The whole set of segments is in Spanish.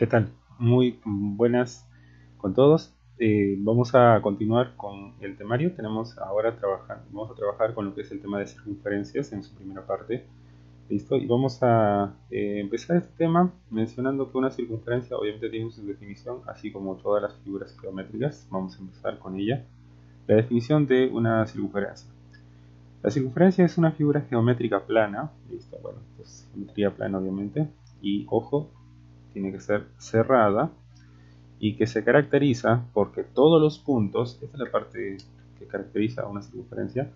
tal? Muy buenas con todos. Vamos a continuar con el temario. Vamos a trabajar con lo que es el tema de circunferencias en su primera parte. ¿Listo? Y vamos a empezar este tema mencionando que una circunferencia obviamente tiene su definición, así como todas las figuras geométricas. Vamos a empezar con ella. La definición de una circunferencia. La circunferencia es una figura geométrica plana. ¿Listo? Bueno, pues geometría plana obviamente. Y ojo, tiene que ser cerrada y que se caracteriza porque todos los puntos, esta es la parte que caracteriza a una circunferencia,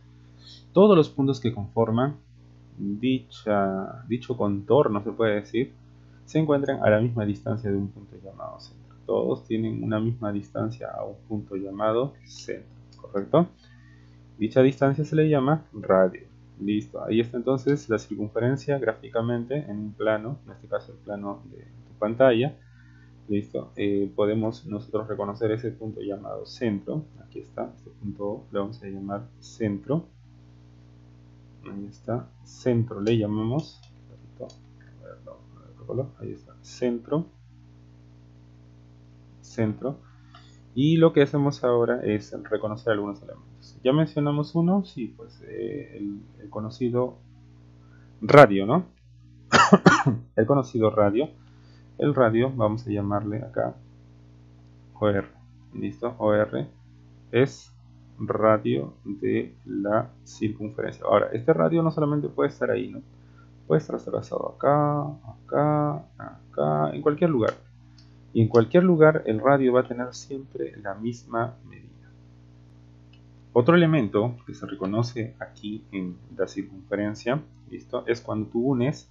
todos los puntos que conforman dicho contorno, se puede decir, se encuentran a la misma distancia de un punto llamado centro. Todos tienen una misma distancia a un punto llamado centro, ¿correcto? Dicha distancia se le llama radio. Listo, ahí está entonces la circunferencia gráficamente en un plano, en este caso el plano de tu pantalla. Listo, podemos nosotros reconocer ese punto llamado centro. Aquí está, este punto le vamos a llamar centro. Ahí está, centro le llamamos. Ahí está, centro. Centro. Y lo que hacemos ahora es reconocer algunos elementos. Ya mencionamos uno, sí, pues el conocido radio, ¿no? El conocido radio. El radio, vamos a llamarle acá OR. ¿Listo? OR es radio de la circunferencia. Ahora, este radio no solamente puede estar ahí, ¿no? Puede estar trazado acá, acá, acá, en cualquier lugar. Y en cualquier lugar el radio va a tener siempre la misma medida. Otro elemento que se reconoce aquí en la circunferencia, ¿listo? Es cuando tú unes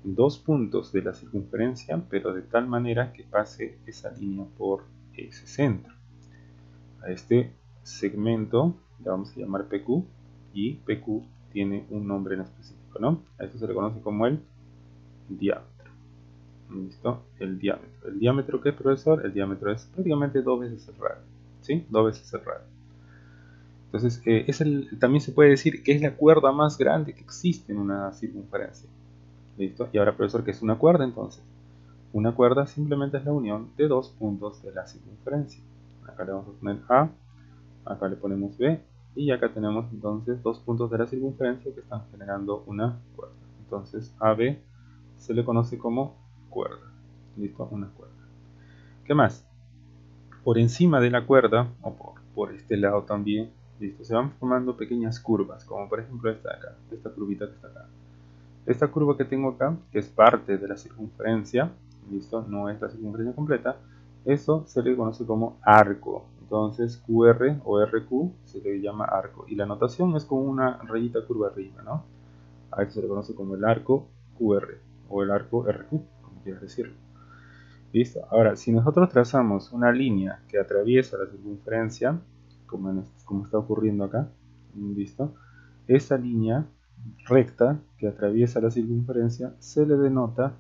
dos puntos de la circunferencia, pero de tal manera que pase esa línea por ese centro. A este segmento le vamos a llamar PQ y PQ tiene un nombre en específico, ¿no? A esto se le conoce como el diámetro. ¿Listo? El diámetro. ¿El diámetro qué, profesor? El diámetro es prácticamente 2 veces el radio, ¿sí? 2 veces el radio. Entonces, también se puede decir que es la cuerda más grande que existe en una circunferencia. ¿Listo? Y ahora, profesor, ¿qué es una cuerda entonces? Una cuerda simplemente es la unión de dos puntos de la circunferencia. Acá le vamos a poner A, acá le ponemos B, y acá tenemos entonces dos puntos de la circunferencia que están generando una cuerda. Entonces AB se le conoce como cuerda. ¿Listo? Una cuerda. ¿Qué más? Por encima de la cuerda, o por este lado también, ¿listo? Se van formando pequeñas curvas, como por ejemplo esta de acá, esta curvita que está acá. Esta curva que tengo acá, que es parte de la circunferencia, ¿listo? No es la circunferencia completa, eso se le conoce como arco. Entonces QR o RQ se le llama arco. Y la notación es como una rayita curva arriba, ¿no? A esto se le conoce como el arco QR o el arco RQ, como quieras decirlo. ¿Listo? Ahora, si nosotros trazamos una línea que atraviesa la circunferencia, como está ocurriendo acá, ¿listo? Esa línea recta que atraviesa la circunferencia se le denota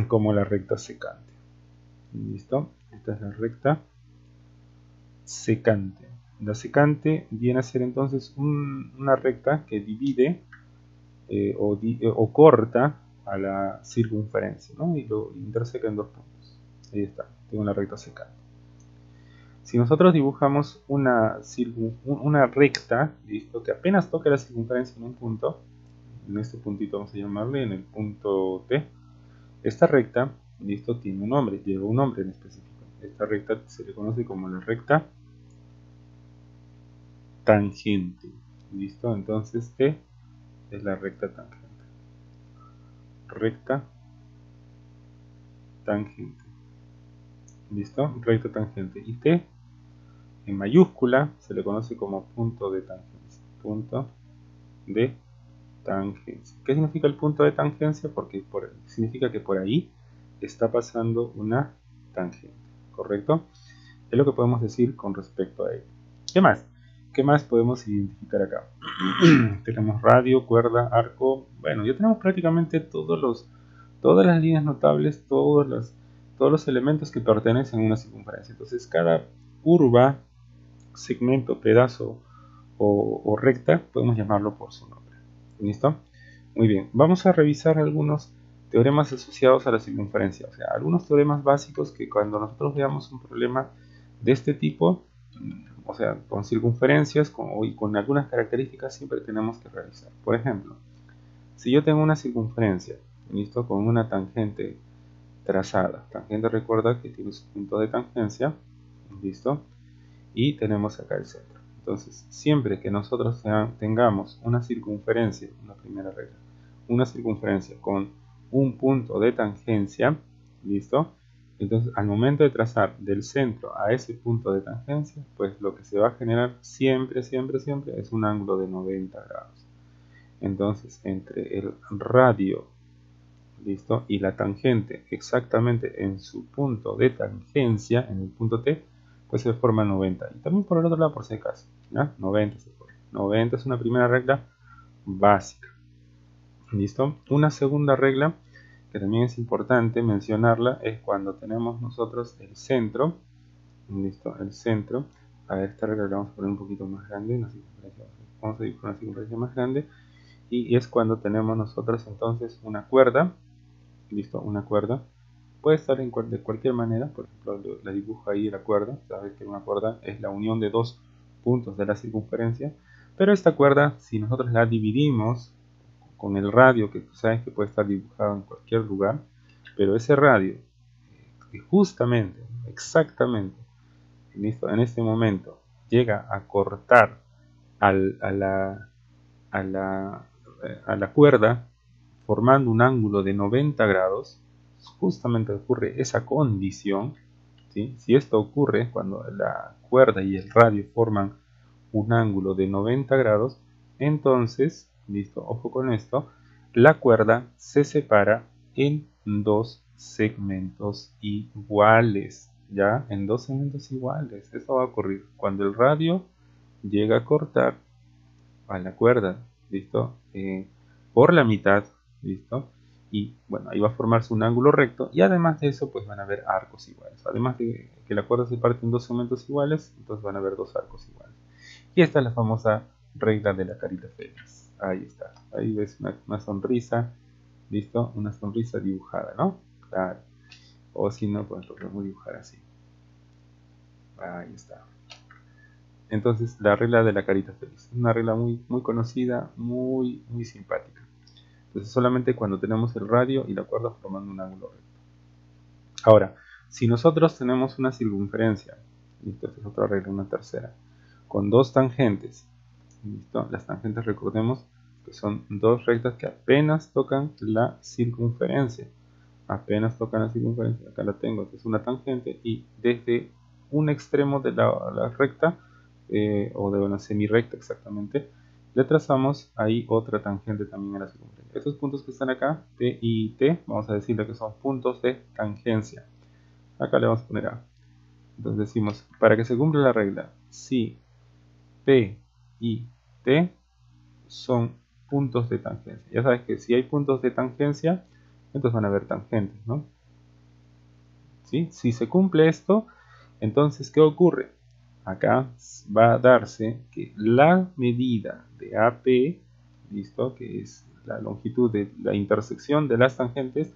como la recta secante. ¿Listo? Esta es la recta secante. La secante viene a ser entonces una recta que divide o corta a la circunferencia, ¿no? Y lo interseca en dos puntos. Ahí está, tengo una recta secante. Si nosotros dibujamos una recta, ¿listo? Que apenas toca la circunferencia en un punto, en este puntito vamos a llamarle, en el punto T, esta recta, ¿listo? Tiene un nombre, lleva un nombre en específico. Esta recta se le conoce como la recta tangente, ¿listo? Entonces T es la recta tangente. Recta tangente. ¿Listo? Recta tangente. Y T en mayúscula se le conoce como punto de tangencia. Punto de tangencia. ¿Qué significa el punto de tangencia? Porque significa que por ahí está pasando una tangente, ¿correcto? Es lo que podemos decir con respecto a ello. ¿Qué más? ¿Qué más podemos identificar acá? Tenemos radio, cuerda, arco. Bueno, ya tenemos prácticamente todas las líneas notables, todos los elementos que pertenecen a una circunferencia. Entonces, cada curva, segmento, pedazo o recta, podemos llamarlo por su nombre. ¿Listo? Muy bien, vamos a revisar algunos teoremas asociados a la circunferencia, o sea, algunos teoremas básicos que cuando nosotros veamos un problema de este tipo, o sea, con circunferencias y con algunas características, siempre tenemos que realizar. Por ejemplo, si yo tengo una circunferencia, ¿listo? Con una tangente trazada. Tangente, recuerda que tiene su punto de tangencia, ¿listo? Y tenemos acá el centro. Entonces, siempre que nosotros tengamos una circunferencia, una primera regla, una circunferencia con un punto de tangencia, ¿listo? Entonces, al momento de trazar del centro a ese punto de tangencia, pues lo que se va a generar siempre es un ángulo de 90 grados. Entonces, entre el radio, ¿listo? Y la tangente exactamente en su punto de tangencia, en el punto T, pues se forma 90. Y también por el otro lado, por si acaso, ¿ya? 90 se forma. 90 es una primera regla básica. ¿Listo? Una segunda regla que también es importante mencionarla es cuando tenemos nosotros el centro. ¿Listo? El centro. A ver, esta regla la vamos a poner un poquito más grande. Vamos a ir con una circunferencia más grande. Y es cuando tenemos nosotros entonces una cuerda. ¿Listo? Una cuerda. Puede estar de cualquier manera. Por ejemplo, la dibujo ahí la cuerda. Sabes que una cuerda es la unión de dos puntos de la circunferencia. Pero esta cuerda, si nosotros la dividimos con el radio, que tú sabes que puede estar dibujado en cualquier lugar, pero ese radio, que justamente, exactamente, ¿listo? En este momento llega a cortar a la cuerda, formando un ángulo de 90 grados, justamente ocurre esa condición, ¿sí? Si esto ocurre cuando la cuerda y el radio forman un ángulo de 90 grados, entonces, listo, ojo con esto, la cuerda se separa en dos segmentos iguales, ¿ya? En dos segmentos iguales. Eso va a ocurrir cuando el radio llega a cortar a la cuerda, ¿listo? Por la mitad, ¿listo? Y bueno, ahí va a formarse un ángulo recto y además de eso pues van a haber arcos iguales. Además de que la cuerda se parte en dos segmentos iguales, entonces van a haber dos arcos iguales. Y esta es la famosa regla de la carita feliz. Ahí está. Ahí ves una sonrisa, ¿listo? Una sonrisa dibujada, ¿no? Claro. O si no, pues lo podemos dibujar así. Ahí está. Entonces, la regla de la carita feliz. Una regla muy conocida, muy simpática. Entonces, solamente cuando tenemos el radio y la cuerda formando un ángulo recto. Ahora, si nosotros tenemos una circunferencia, ¿listo? Esta es otra regla, una tercera, con dos tangentes, ¿listo? Las tangentes, recordemos que son dos rectas que apenas tocan la circunferencia. Apenas tocan la circunferencia. Acá la tengo. Esta es una tangente y desde un extremo de la recta, o de una semirecta exactamente, le trazamos ahí otra tangente también a la circunferencia. Estos puntos que están acá, T y T, vamos a decirle que son puntos de tangencia. Acá le vamos a poner A. Entonces decimos, para que se cumpla la regla, si P y T son puntos de tangencia. Ya sabes que si hay puntos de tangencia, entonces van a haber tangentes, ¿no? ¿Sí? Si se cumple esto, entonces, ¿qué ocurre? Acá va a darse que la medida de AP, ¿listo? Que es la longitud de la intersección de las tangentes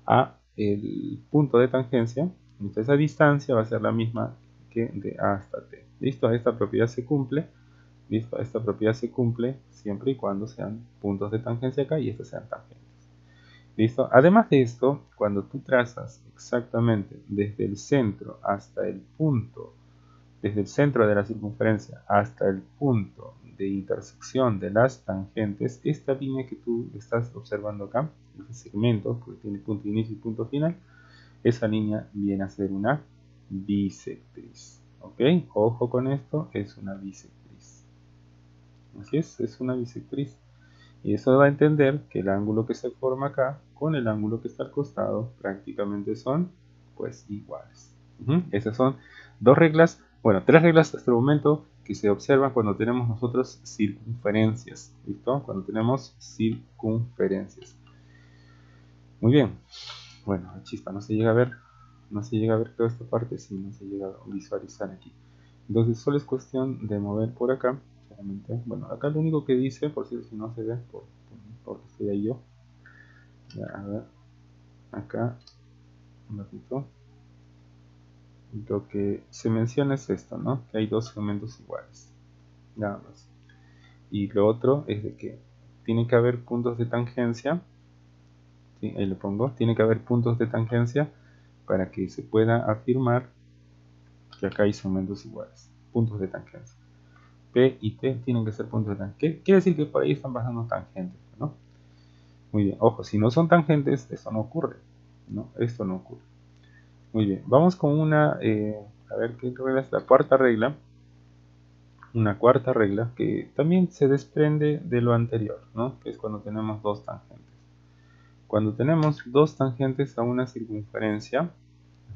a el punto de tangencia, entonces esa distancia va a ser la misma que de A hasta T. ¿Listo? Esta propiedad se cumple. ¿Listo? Esta propiedad se cumple siempre y cuando sean puntos de tangencia acá y estos sean tangentes. ¿Listo? Además de esto, cuando tú trazas exactamente desde el centro hasta el punto, desde el centro de la circunferencia hasta el punto de intersección de las tangentes, esta línea que tú estás observando acá, ese segmento, porque tiene punto de inicio y punto final, esa línea viene a ser una bisectriz. ¿Ok? Ojo con esto, es una bisectriz. Así es una bisectriz. Y eso va a entender que el ángulo que se forma acá con el ángulo que está al costado prácticamente son pues iguales. Esas son dos reglas, bueno, tres reglas hasta el momento que se observan cuando tenemos nosotros circunferencias. ¿Listo? Cuando tenemos circunferencias. Muy bien. Bueno, chispa, no se llega a ver. No se llega a ver toda esta parte, sí, no se llega a visualizar aquí. Entonces solo es cuestión de mover por acá. Bueno, acá lo único que dice, por si no se ve, porque estoy ahí yo. Ya, a ver. acá, un ratito. Lo que se menciona es esto, ¿no? Que hay dos segmentos iguales, nada más. Y lo otro es de que tiene que haber puntos de tangencia, ¿sí? Ahí lo pongo, tiene que haber puntos de tangencia para que se pueda afirmar que acá hay segmentos iguales, puntos de tangencia. P y T tienen que ser puntos de tangencia. Quiere decir que por ahí están pasando tangentes, ¿no? Muy bien, ojo, si no son tangentes, esto no ocurre, ¿no? Esto no ocurre. Muy bien, vamos con una, a ver qué regla es la cuarta regla. Una cuarta regla que también se desprende de lo anterior, ¿no? Que es cuando tenemos dos tangentes. Cuando tenemos dos tangentes a una circunferencia,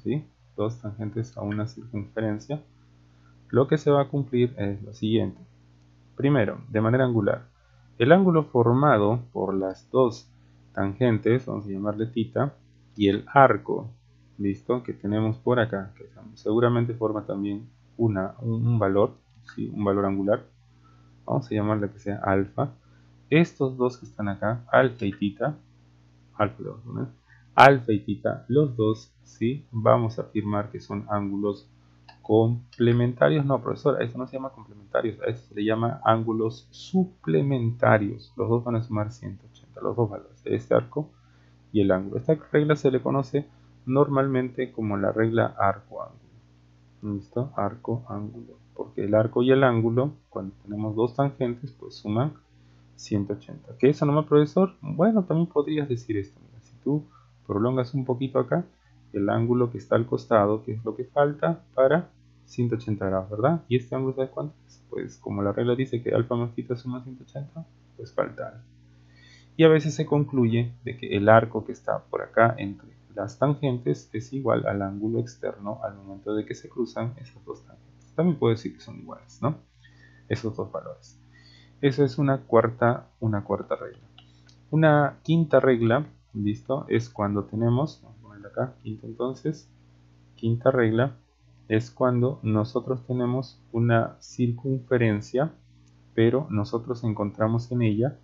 ¿sí? Dos tangentes a una circunferencia, lo que se va a cumplir es lo siguiente. Primero, de manera angular, el ángulo formado por las dos tangentes, vamos a llamarle θ, y el arco, ¿listo? Que tenemos por acá, que seguramente forma también un valor, ¿sí? Un valor angular, vamos a llamarle que sea alfa. Estos dos que están acá, alfa y θ, alfa y θ, los dos, ¿sí? Vamos a afirmar que son ángulos complementarios. No, profesor, a eso no se llama complementarios, a eso se le llama ángulos suplementarios. Los dos van a sumar 180, los dos valores, este arco y el ángulo. Esta regla se le conoce normalmente como la regla arco-ángulo. ¿Listo? Arco-ángulo. Porque el arco y el ángulo, cuando tenemos dos tangentes, pues suman 180. ¿Qué es eso, no, profesor? Bueno, también podrías decir esto. Mira, si tú prolongas un poquito acá, el ángulo que está al costado, que es lo que falta para 180 grados, ¿verdad? Y este ángulo, ¿sabes cuánto es? Pues como la regla dice que alfa más θ suma 180, pues falta alfa. Y a veces se concluye de que el arco que está por acá entre las tangentes es igual al ángulo externo al momento de que se cruzan esas dos tangentes. También puedo decir que son iguales, ¿no? Esos dos valores. Esa es una cuarta regla. Una quinta regla, ¿listo? Es cuando tenemos, vamos a ponerla acá, quinta entonces, quinta regla es cuando nosotros tenemos una circunferencia, pero nosotros encontramos en ella,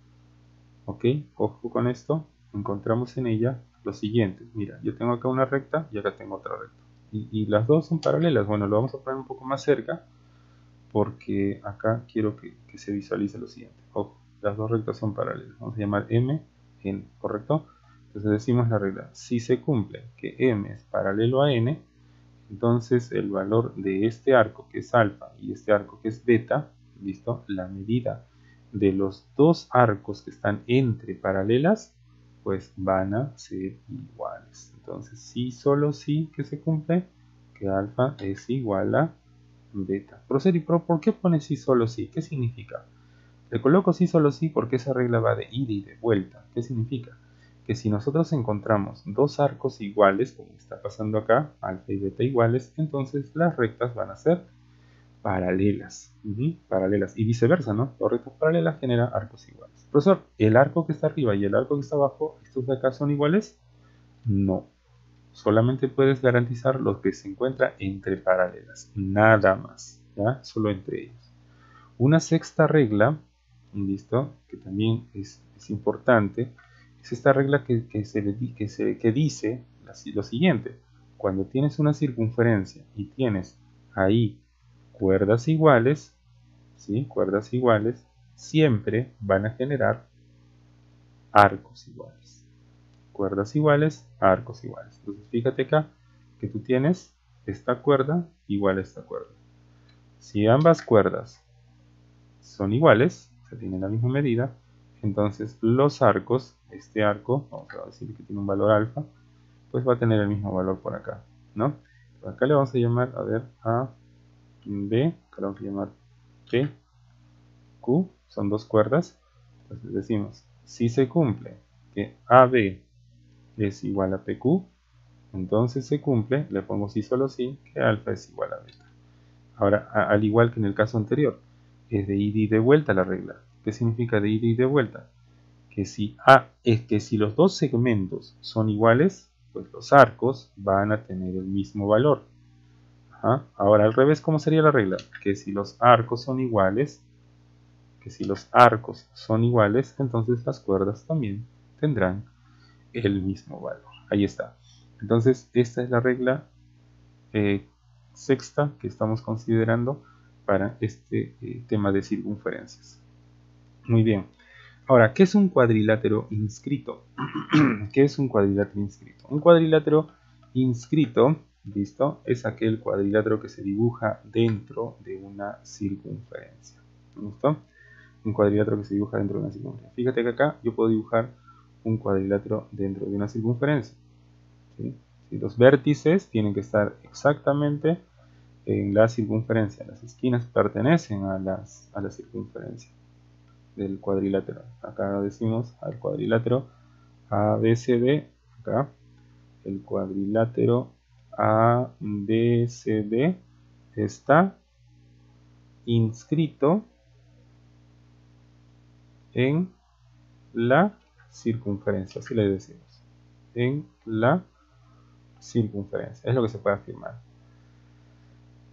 ¿ok? Ojo con esto, encontramos en ella lo siguiente. Mira, yo tengo acá una recta y acá tengo otra recta. Y las dos son paralelas. Bueno, lo vamos a poner un poco más cerca, porque acá quiero que se visualice lo siguiente. Ojo, las dos rectas son paralelas. Vamos a llamar M, N, ¿correcto? Entonces decimos la regla. Si se cumple que M es paralelo a N, entonces el valor de este arco que es alfa y este arco que es beta, ¿listo? La medida de los dos arcos que están entre paralelas, pues van a ser iguales. Entonces, sí, solo sí que se cumple que alfa es igual a beta. Pero ¿por qué pone sí solo sí? ¿Qué significa? Le coloco sí solo sí porque esa regla va de ida y de vuelta. ¿Qué significa? Que si nosotros encontramos dos arcos iguales, como está pasando acá, alfa y beta iguales, entonces las rectas van a ser paralelas. Paralelas. Y viceversa, ¿no? Las rectas paralelas generan arcos iguales. Profesor, ¿el arco que está arriba y el arco que está abajo, estos de acá son iguales? No. Solamente puedes garantizar lo que se encuentra entre paralelas, nada más, ¿ya? Solo entre ellos. Una sexta regla, ¿listo? Que también es importante, es esta regla que dice lo siguiente: cuando tienes una circunferencia y tienes ahí cuerdas iguales, ¿sí? Cuerdas iguales, siempre van a generar arcos iguales. Cuerdas iguales, arcos iguales. Entonces fíjate acá que tú tienes esta cuerda igual a esta cuerda. Si ambas cuerdas son iguales, o sea, tienen la misma medida, entonces los arcos, este arco, vamos a decir que tiene un valor alfa, pues va a tener el mismo valor por acá, ¿no? Por acá le vamos a llamar, a ver, A, B, acá le vamos a llamar P, Q, son dos cuerdas. Entonces decimos, si se cumple que AB es igual a PQ, entonces se cumple, le pongo sí solo sí, que alfa es igual a beta. Ahora, al igual que en el caso anterior, es de ida y de vuelta la regla. ¿Qué significa de ida y de vuelta? Que si los dos segmentos son iguales, pues los arcos van a tener el mismo valor. Ahora, al revés, ¿cómo sería la regla? Que si los arcos son iguales, entonces las cuerdas también tendrán el mismo valor. Ahí está. Entonces esta es la regla sexta que estamos considerando para este tema de circunferencias. Muy bien. Ahora, ¿qué es un cuadrilátero inscrito? ¿Qué es un cuadrilátero inscrito? Un cuadrilátero inscrito, ¿listo? Es aquel cuadrilátero que se dibuja dentro de una circunferencia. ¿Listo? Un cuadrilátero que se dibuja dentro de una circunferencia. Fíjate que acá yo puedo dibujar un cuadrilátero dentro de una circunferencia. ¿Sí? ¿Sí? Los vértices tienen que estar exactamente en la circunferencia. Las esquinas pertenecen a la circunferencia del cuadrilátero. Acá decimos al cuadrilátero ABCD, acá el cuadrilátero ABCD está inscrito en la circunferencia, así le decimos, en la circunferencia, es lo que se puede afirmar.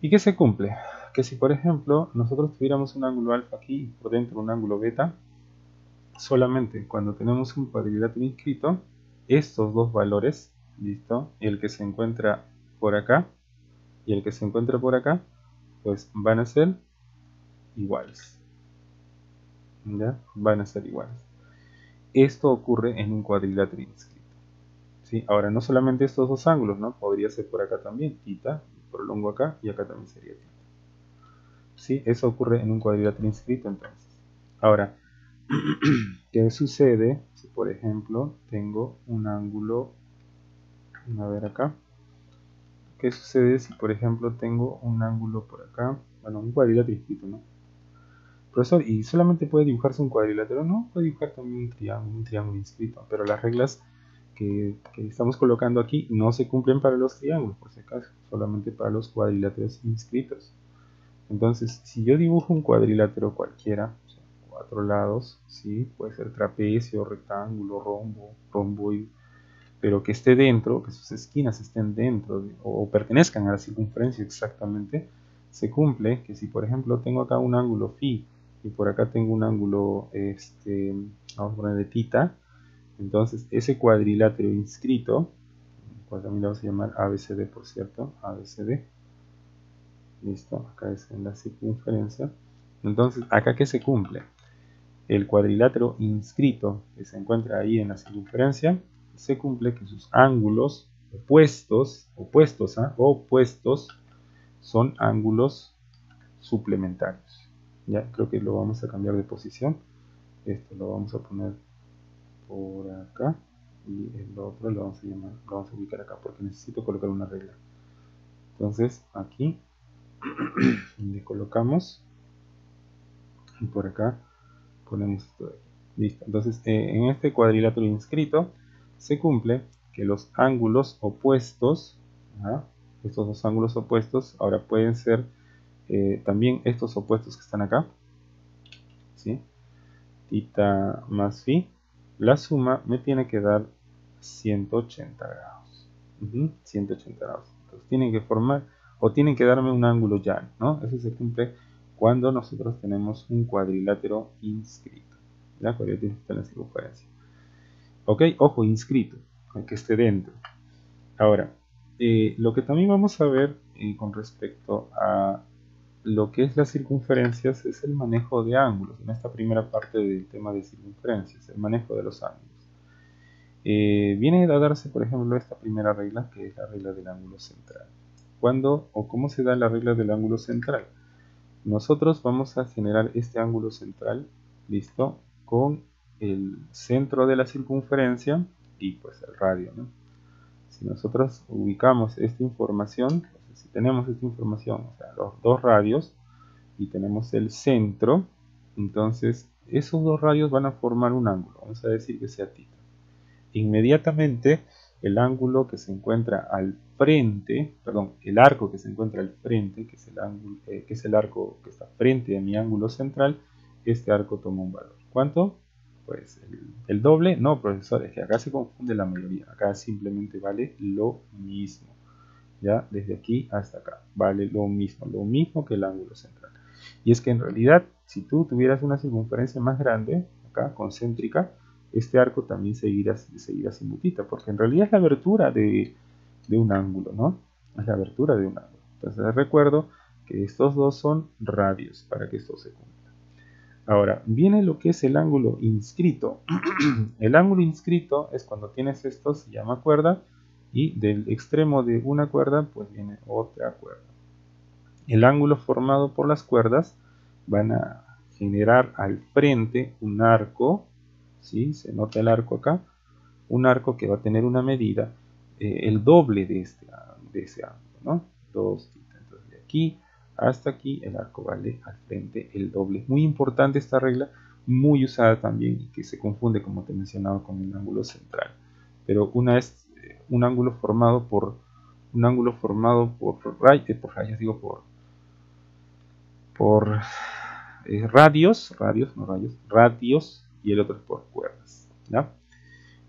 ¿Y qué se cumple? Que si por ejemplo nosotros tuviéramos un ángulo alfa aquí y por dentro un ángulo beta, solamente cuando tenemos un cuadrilátero inscrito, estos dos valores, ¿listo? El que se encuentra por acá y el que se encuentra por acá, pues van a ser iguales. ¿Ya? Van a ser iguales. Esto ocurre en un cuadrilátero inscrito. ¿Sí? Ahora, no solamente estos dos ángulos, ¿no? Podría ser por acá también, θ, prolongo acá y acá también sería θ. ¿Sí? Eso ocurre en un cuadrilátero inscrito entonces. Ahora, ¿qué sucede si por ejemplo tengo un ángulo, a ver acá, qué sucede si por ejemplo tengo un ángulo por acá, bueno, un cuadrilátero inscrito, ¿no? Profesor, ¿y solamente puede dibujarse un cuadrilátero? No, puede dibujar también un triángulo inscrito, pero las reglas que estamos colocando aquí no se cumplen para los triángulos, por si acaso, solamente para los cuadriláteros inscritos. Entonces, si yo dibujo un cuadrilátero cualquiera, o sea, 4 lados, ¿sí? Puede ser trapecio, rectángulo, romboide, pero que esté dentro, que sus esquinas estén dentro o pertenezcan a la circunferencia exactamente, se cumple que si por ejemplo tengo acá un ángulo phi y por acá tengo un ángulo, vamos a poner de θ, entonces ese cuadrilátero inscrito, cual también lo vamos a llamar ABCD por cierto, ABCD, listo, acá es en la circunferencia, entonces acá ¿qué se cumple? El cuadrilátero inscrito que se encuentra ahí en la circunferencia, se cumple que sus ángulos opuestos son ángulos suplementarios. Ya creo que lo vamos a cambiar de posición. Esto lo vamos a poner por acá y el otro lo vamos a ubicar acá porque necesito colocar una regla. Entonces aquí le colocamos y por acá ponemos esto de aquí. Listo. Entonces en este cuadrilátero inscrito se cumple que los ángulos opuestos, ¿ah? Estos dos ángulos opuestos ahora pueden ser también estos opuestos que están acá, ¿sí? Θ más phi, la suma me tiene que dar 180 grados. 180 grados. Entonces tienen que formar o tienen que darme un ángulo llano, ¿no? Eso se cumple cuando nosotros tenemos un cuadrilátero inscrito. ¿Ya? Cuadrilátero inscrito en la circunferencia. Ok, ojo, inscrito, que esté dentro. Ahora, lo que también vamos a ver con respecto a lo que es las circunferencias es el manejo de ángulos. En esta primera parte del tema de circunferencias, el manejo de los ángulos. Viene a darse, por ejemplo, esta primera regla, que es la regla del ángulo central. ¿Cuándo o cómo se da la regla del ángulo central? Nosotros vamos a generar este ángulo central, listo, con el centro de la circunferencia y pues el radio, ¿no? Si nosotros ubicamos esta información, si tenemos esta información, o sea, los dos radios, y tenemos el centro, entonces esos dos radios van a formar un ángulo, vamos a decir que sea θ. Inmediatamente el ángulo que se encuentra al frente, perdón, el arco que se encuentra al frente, que es el ángulo, que es el arco que está frente a mi ángulo central, este arco toma un valor. ¿Cuánto? Pues el doble. No, profesor, es que acá se confunde la mayoría. Acá simplemente vale lo mismo. Ya, desde aquí hasta acá, vale lo mismo que el ángulo central. Y es que en realidad, si tú tuvieras una circunferencia más grande, acá, concéntrica, este arco también seguirá siendo tita, porque en realidad es la abertura de un ángulo, ¿no? Es la abertura de un ángulo. Entonces les recuerdo que estos dos son radios para que esto se cumpla. Ahora, viene lo que es el ángulo inscrito. El ángulo inscrito es cuando tienes esto, se llama cuerda, y del extremo de una cuerda, pues viene otra cuerda. El ángulo formado por las cuerdas van a generar al frente un arco, ¿sí? Se nota el arco acá, un arco que va a tener una medida, el doble de ese ángulo, ¿no? 2 θ. Entonces de aquí hasta aquí el arco vale al frente el doble. Es muy importante esta regla, muy usada también y que se confunde, como te mencionaba, con el ángulo central. Pero una es un ángulo formado por rayos, digo por radios, no rayos, radios, y el otro es por cuerdas, ¿ya?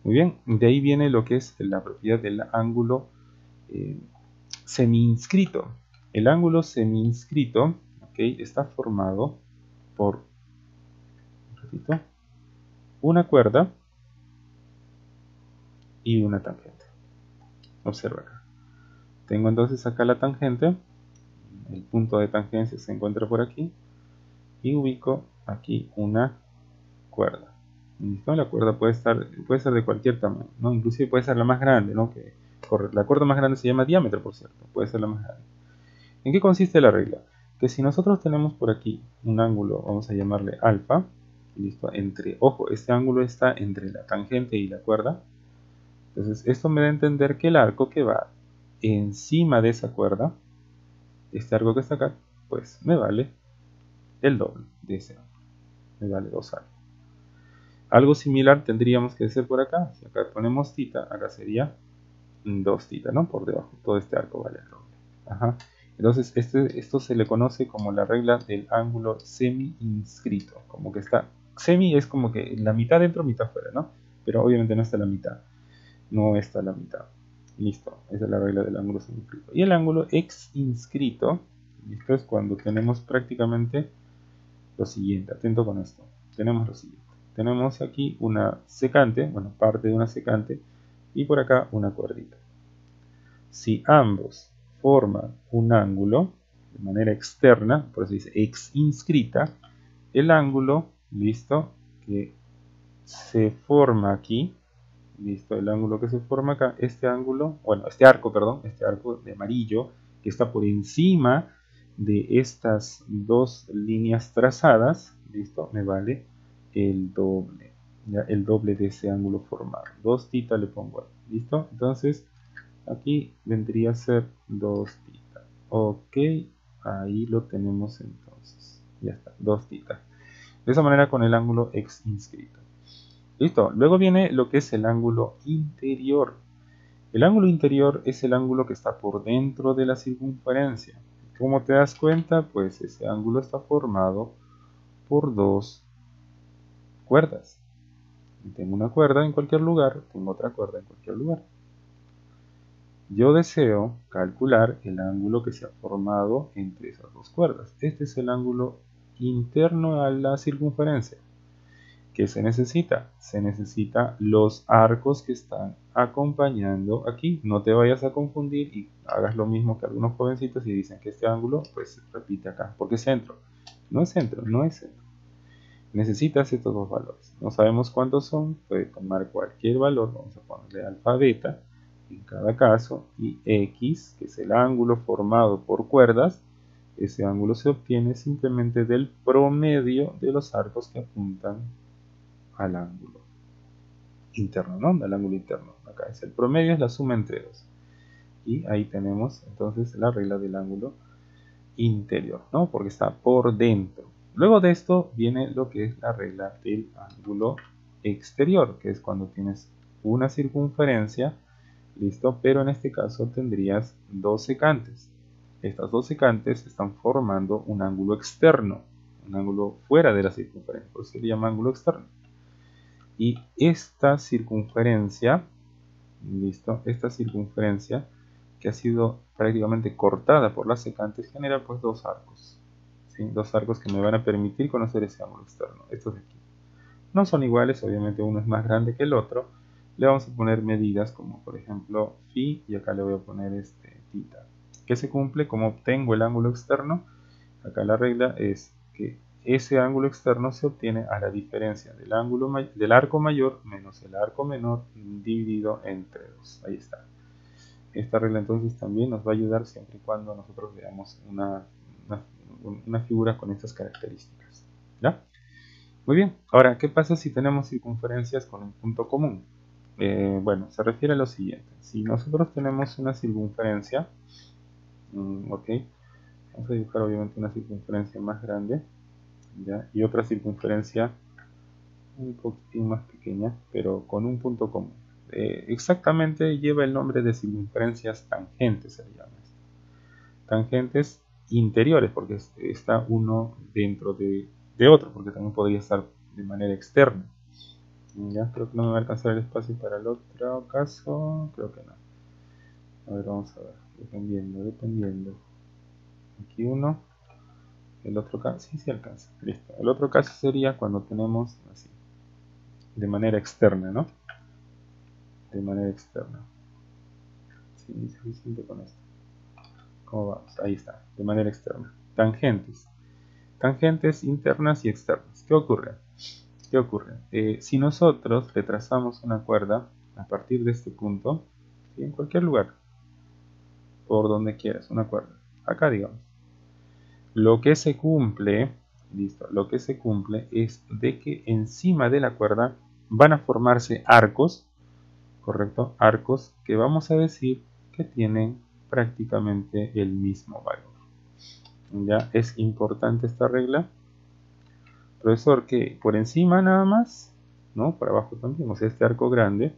Muy bien, de ahí viene lo que es la propiedad del ángulo semi-inscrito. El ángulo semi-inscrito, ¿okay?, está formado por, repito, una cuerda y una tangente. Observa acá. Tengo entonces acá la tangente, el punto de tangencia se encuentra por aquí, y ubico aquí una cuerda. ¿Listo? La cuerda puede ser de cualquier tamaño, ¿no? Inclusive puede ser la más grande, ¿no? La cuerda más grande se llama diámetro, por cierto, puede ser la más grande. ¿En qué consiste la regla? Que si nosotros tenemos por aquí un ángulo, vamos a llamarle alfa, ¿listo? Ojo, este ángulo está entre la tangente y la cuerda. Entonces esto me da a entender que el arco que va encima de esa cuerda, este arco que está acá, pues me vale el doble de ese ángulo, me vale 2 arcos. Algo similar tendríamos que hacer por acá. Si acá ponemos θ, acá sería 2 θ, ¿no? Por debajo, todo este arco vale el doble. Ajá. Entonces esto se le conoce como la regla del ángulo semi-inscrito. Como que está, semi es como que la mitad dentro, mitad fuera, ¿no? Pero obviamente no está la mitad. No está la mitad. Listo, esa es la regla del ángulo semi-inscrito. Y el ángulo ex-inscrito, esto es cuando tenemos prácticamente lo siguiente. Atento con esto. Tenemos lo siguiente. Tenemos aquí una secante, bueno, parte de una secante, y por acá una cuerdita. Si ambos forman un ángulo de manera externa, por eso dice ex-inscrita, el ángulo, listo, que se forma aquí, listo, el ángulo que se forma acá, este arco, perdón, este arco de amarillo, que está por encima de estas dos líneas trazadas, listo, me vale el doble, ¿ya? El doble de ese ángulo formado. 2 θ le pongo ahí, listo. Entonces aquí vendría a ser 2 θ. Ok, ahí lo tenemos entonces. Ya está, 2 θ. De esa manera con el ángulo ex inscrito. Listo, luego viene lo que es el ángulo interior. El ángulo interior es el ángulo que está por dentro de la circunferencia. ¿Cómo te das cuenta? Pues ese ángulo está formado por dos cuerdas. Tengo una cuerda en cualquier lugar, tengo otra cuerda en cualquier lugar. Yo deseo calcular el ángulo que se ha formado entre esas dos cuerdas. Este es el ángulo interno a la circunferencia. ¿Qué se necesita? Se necesita los arcos que están acompañando aquí. No te vayas a confundir y hagas lo mismo que algunos jovencitos y dicen que este ángulo pues repite acá. ¿Por qué centro? No es centro, no es centro. Necesitas estos dos valores. No sabemos cuántos son, puede tomar cualquier valor. Vamos a ponerle alfa, beta en cada caso, y x, que es el ángulo formado por cuerdas. Ese ángulo se obtiene simplemente del promedio de los arcos que apuntan al ángulo interno, ¿no? Al ángulo interno. Acá es el promedio, es la suma entre dos. Y ahí tenemos entonces la regla del ángulo interior, ¿no? Porque está por dentro. Luego de esto viene lo que es la regla del ángulo exterior, que es cuando tienes una circunferencia, listo, pero en este caso tendrías dos secantes. Estas dos secantes están formando un ángulo externo, un ángulo fuera de la circunferencia, por eso se llama ángulo externo. Y esta circunferencia, listo, esta circunferencia que ha sido prácticamente cortada por las secantes genera pues dos arcos, ¿sí? Dos arcos que me van a permitir conocer ese ángulo externo, estos de aquí. no son iguales, obviamente uno es más grande que el otro, le vamos a poner medidas como por ejemplo phi, y acá le voy a poner tita, que se cumple como obtengo el ángulo externo. Acá la regla es que ese ángulo externo se obtiene a la diferencia del arco mayor menos el arco menor dividido entre 2. Ahí está. Esta regla entonces también nos va a ayudar siempre y cuando nosotros veamos una figura con estas características. ¿Ya? Muy bien. Ahora, ¿qué pasa si tenemos circunferencias con un punto común? Bueno, se refiere a lo siguiente. Si nosotros tenemos una circunferencia, ok, vamos a dibujar obviamente una circunferencia más grande, ¿ya? Y otra circunferencia un poquitín más pequeña, pero con un punto común. Exactamente lleva el nombre de circunferencias tangentes, se llama esto. Tangentes interiores, porque está uno dentro de otro, porque también podría estar de manera externa. Ya, creo que no me va a alcanzar el espacio para el otro caso, creo que no. A ver, vamos a ver, dependiendo. Aquí uno, el otro caso, sí alcanza, listo. El otro caso sería cuando tenemos así, de manera externa, ¿no? De manera externa. Sí, es suficiente con esto. ¿Cómo vamos? Ahí está, de manera externa. Tangentes. Tangentes internas y externas. ¿Qué ocurre? ¿Qué ocurre? Si nosotros le trazamos una cuerda a partir de este punto, ¿sí? En cualquier lugar, por donde quieras, una cuerda. Acá digamos. Lo que se cumple, listo, lo que se cumple es de que encima de la cuerda van a formarse arcos, ¿correcto? Arcos que vamos a decir que tienen prácticamente el mismo valor. Ya es importante esta regla, profesor, que por encima nada más, ¿no? Por abajo también, o sea, este arco grande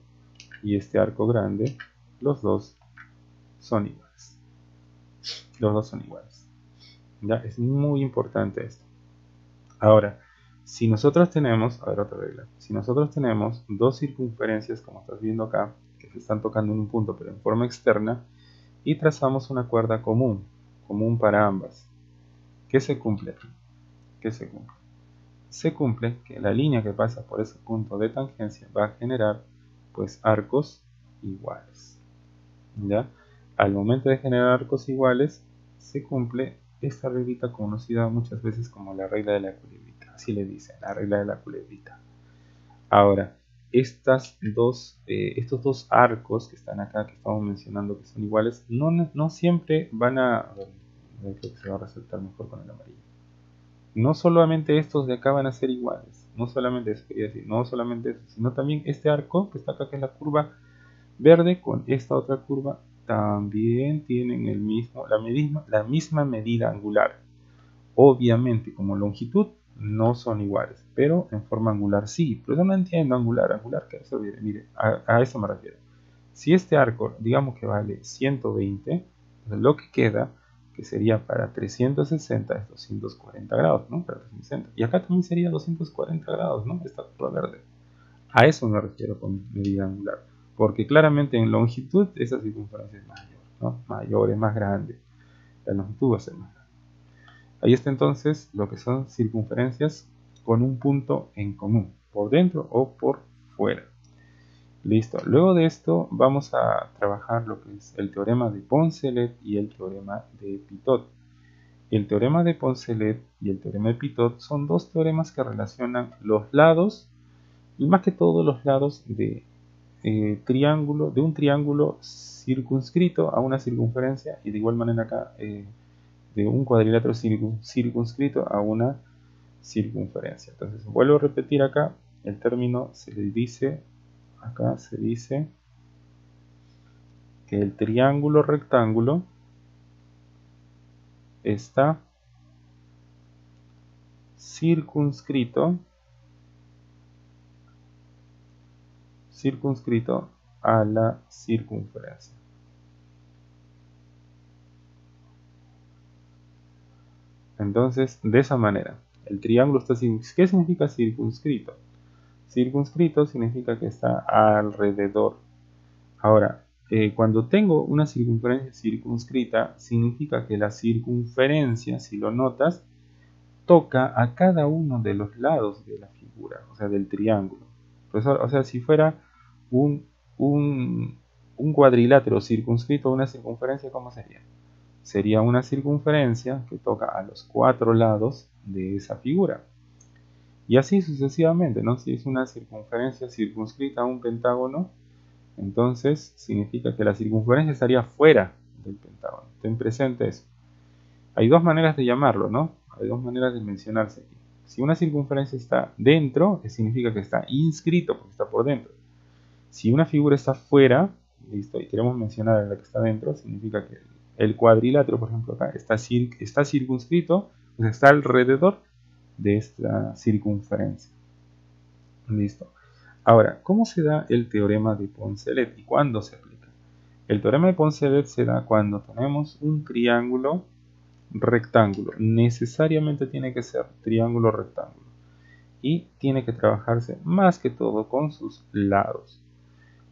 y este arco grande, los dos son iguales. Los dos son iguales. Ya es muy importante esto. Ahora, si nosotros tenemos, a ver otra regla, si nosotros tenemos dos circunferencias, como estás viendo acá, que se están tocando en un punto pero en forma externa, y trazamos una cuerda común para ambas, ¿qué se cumple aquí? ¿Qué se cumple? Se cumple que la línea que pasa por ese punto de tangencia va a generar pues arcos iguales. ¿Ya? Al momento de generar arcos iguales se cumple esta reglita conocida muchas veces como la regla de la culebrita, así le dicen, la regla de la culebrita. Ahora, estos dos arcos que están acá, que estamos mencionando que son iguales, no siempre van a... creo que se va a resaltar mejor con el amarillo. No solamente estos de acá van a ser iguales, no solamente eso quería decir, no solamente eso, sino también este arco que está acá, que es la curva verde, con esta otra curva, también tienen la misma medida angular. Obviamente, como longitud no son iguales, pero en forma angular sí. Pero yo no entiendo angular, que eso, mire, a eso me refiero. Si este arco, digamos que vale 120, entonces lo que queda, que sería para 360, es 240 grados, ¿no? Para 360. Y acá también sería 240 grados, ¿no? Esta curva verde. A eso me refiero con medida angular. Porque claramente en longitud esa circunferencia es mayor, ¿no? Mayor, es más grande. La longitud va a ser más grande. Ahí está entonces lo que son circunferencias con un punto en común, por dentro o por fuera. Listo. Luego de esto vamos a trabajar lo que es el teorema de Poncelet y el teorema de Pitot. El teorema de Poncelet y el teorema de Pitot son dos teoremas que relacionan los lados, y más que todo los lados de un triángulo circunscrito a una circunferencia, y de igual manera acá de un cuadrilátero circunscrito a una circunferencia. Entonces vuelvo a repetir acá, el término se le dice, acá se dice que el triángulo rectángulo está circunscrito a la circunferencia. Entonces, de esa manera, el triángulo está circunscrito. ¿Qué significa circunscrito? Circunscrito significa que está alrededor. Ahora, cuando tengo una circunferencia circunscrita, significa que la circunferencia, si lo notas, toca a cada uno de los lados figura, o sea, del triángulo. Profesor, o sea, si fuera un, un, un cuadrilátero circunscrito a una circunferencia, ¿cómo sería? Sería una circunferencia que toca a los 4 lados de esa figura. Y así sucesivamente, ¿no? Si es una circunferencia circunscrita a un pentágono, entonces significa que la circunferencia estaría fuera del pentágono. Ten presente eso. Hay dos maneras de llamarlo, ¿no? Hay dos maneras de mencionarse aquí. Si una circunferencia está dentro, significa que está inscrito, porque está por dentro. Si una figura está fuera, listo, y queremos mencionar a la que está dentro, significa que el cuadrilátero, por ejemplo, acá está circunscrito, pues está alrededor de esta circunferencia. Listo. Ahora, ¿cómo se da el teorema de Poncelet y cuándo se aplica? El teorema de Poncelet se da cuando tenemos un triángulo rectángulo. Necesariamente tiene que ser triángulo rectángulo. Y tiene que trabajarse más que todo con sus lados.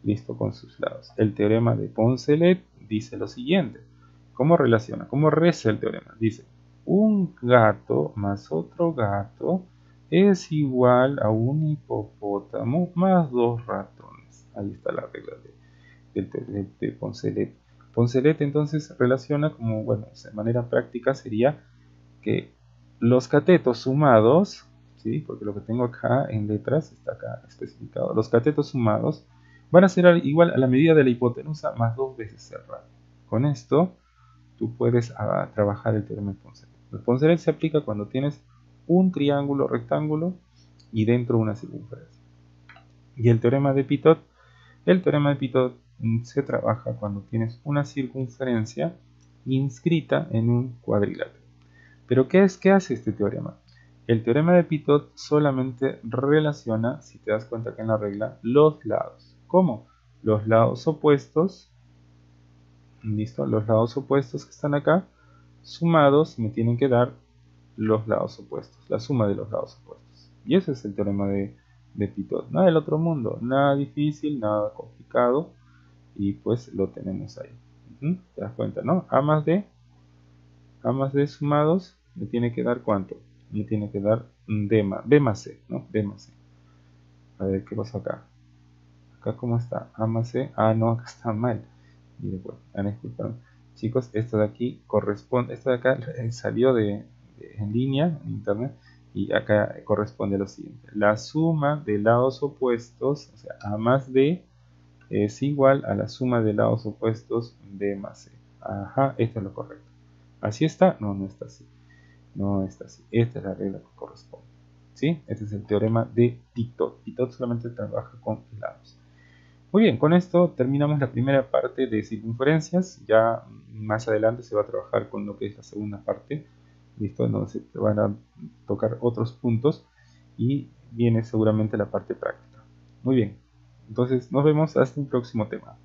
Listo, con sus lados. El teorema de Poncelet dice lo siguiente. ¿Cómo relaciona? ¿Cómo reza el teorema? Dice, un gato más otro gato es igual a un hipopótamo más 2 ratones. Ahí está la regla de Poncelet. Poncelet entonces relaciona como, bueno, de manera práctica sería que los catetos sumados, ¿sí? Porque lo que tengo acá en letras está acá especificado, los catetos sumados van a ser igual a la medida de la hipotenusa más 2 veces el radio. Con esto tú puedes trabajar el teorema de Poncelet. El Poncelet se aplica cuando tienes un triángulo rectángulo y dentro una circunferencia. Y el teorema de Pitot se trabaja cuando tienes una circunferencia inscrita en un cuadrilátero. ¿Pero qué hace este teorema? El teorema de Pitot solamente relaciona, si te das cuenta que en la regla, los lados. ¿Cómo? Los lados opuestos, ¿listo? Los lados opuestos que están acá, sumados, me tienen que dar los lados opuestos, la suma de los lados opuestos. Y ese es el teorema de Pitot. Nada del otro mundo, nada difícil, nada complicado, y pues lo tenemos ahí. ¿Te das cuenta, no? A más D sumados me tiene que dar ¿cuánto? Me tiene que dar B más C, ¿no? B más C. A ver, ¿qué pasó acá? Acá ¿cómo está? A más C. Ah, no, acá está mal. Y después, disculpen. Chicos, esto de aquí corresponde, esto de acá salió en línea, en internet, y acá corresponde a lo siguiente. La suma de lados opuestos, o sea, A más D, es igual a la suma de lados opuestos B más C. Ajá, esto es lo correcto. ¿Así está? No, no está así. No está así. Esta es la regla que corresponde. ¿Sí? Este es el teorema de Pitot. Pitot solamente trabaja con lados. Muy bien, con esto terminamos la primera parte de circunferencias. Ya más adelante se va a trabajar con lo que es la segunda parte. ¿Listo? Donde se van a tocar otros puntos y viene seguramente la parte práctica. Muy bien. Entonces nos vemos hasta un próximo tema.